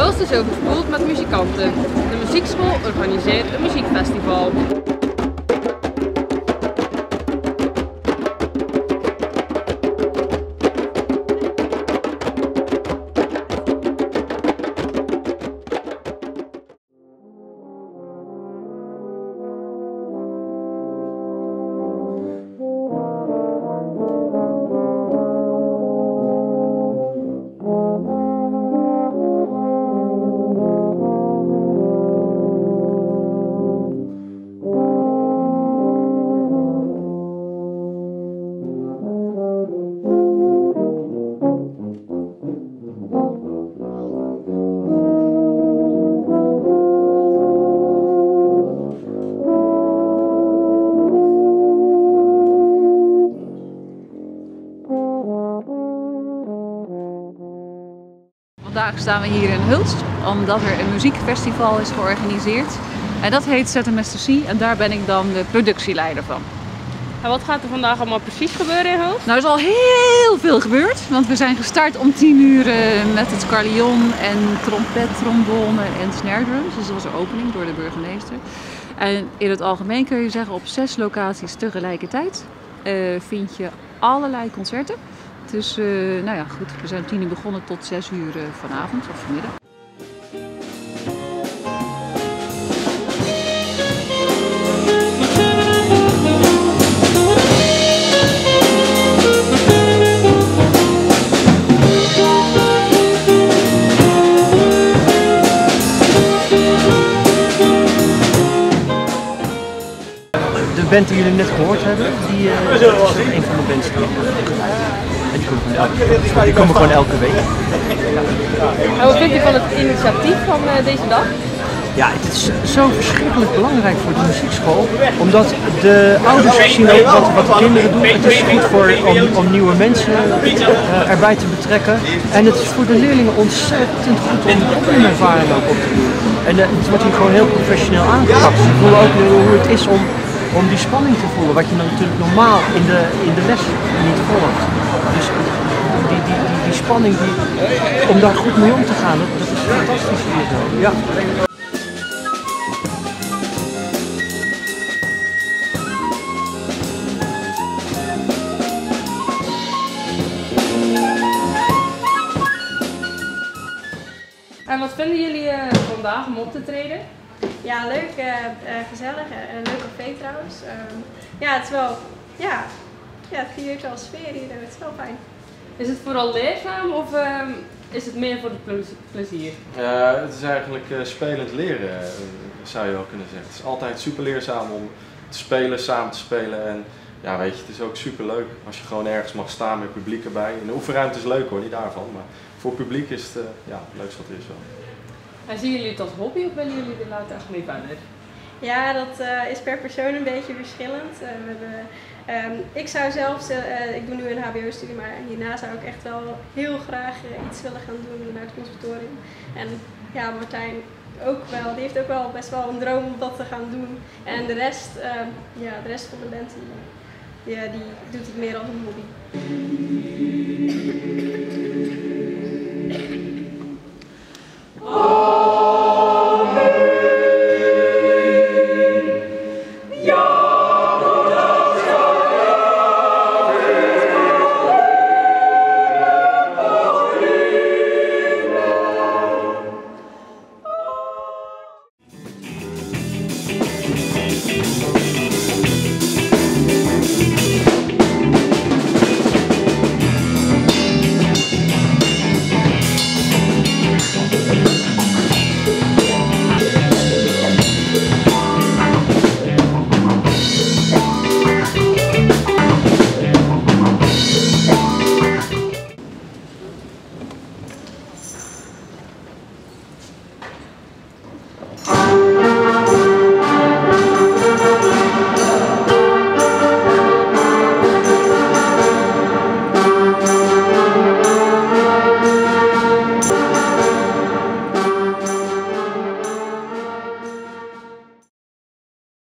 Hulst is overspoeld met muzikanten. De muziekschool organiseert een muziekfestival. Vandaag staan we hier in Hulst omdat er een muziekfestival is georganiseerd. En dat heet ZMSTC en daar ben ik dan de productieleider van. En wat gaat er vandaag allemaal precies gebeuren in Hulst? Nou, er is al heel veel gebeurd, want we zijn gestart om 10 uur met het carillon en trompet, trombone en snare drums. Dus dat was de opening door de burgemeester. En in het algemeen kun je zeggen, op 6 locaties tegelijkertijd vind je allerlei concerten. Dus nou ja, goed, we zijn om 10 uur begonnen tot 6 uur vanavond of vanmiddag. De band die jullie net gehoord hebben, die is een van de bands die komen gewoon elke week. En wat vindt u van het initiatief van deze dag? Ja, het is zo verschrikkelijk belangrijk voor de muziekschool, omdat de ouders zien ook wat de kinderen doen. Het is goed om nieuwe mensen erbij te betrekken. En het is voor de leerlingen ontzettend goed om hun ervaring ook op te doen. En het wordt hier gewoon heel professioneel aangepakt. Ze voelen ook hoe het is om die spanning te voelen, wat je natuurlijk normaal in de les niet volgt. Dus die spanning, om daar goed mee om te gaan, dat is fantastisch hier zo. Ja. En wat vinden jullie vandaag om op te treden? Ja, leuk, gezellig, een leuk café trouwens. Ja, het is wel, ja, het creëert wel sfeer hier, het is wel fijn. Is het vooral leerzaam of is het meer voor het plezier? Het is eigenlijk spelend leren, zou je wel kunnen zeggen. Het is altijd super leerzaam om te spelen, samen te spelen. En ja, weet je, het is ook super leuk als je gewoon ergens mag staan met publiek erbij. In de oefenruimte is leuk hoor, niet daarvan, maar voor het publiek is het het leukste wat er is wel. En zien jullie het als hobby of willen jullie er later echt mee verder? Ja, dat is per persoon een beetje verschillend. Ik zou zelfs, ik doe nu een hbo-studie, maar hierna zou ik echt wel heel graag iets willen gaan doen naar het conservatorium. En ja, Martijn ook wel, die heeft ook wel best wel een droom om dat te gaan doen. En de rest van de band die doet het meer als een hobby.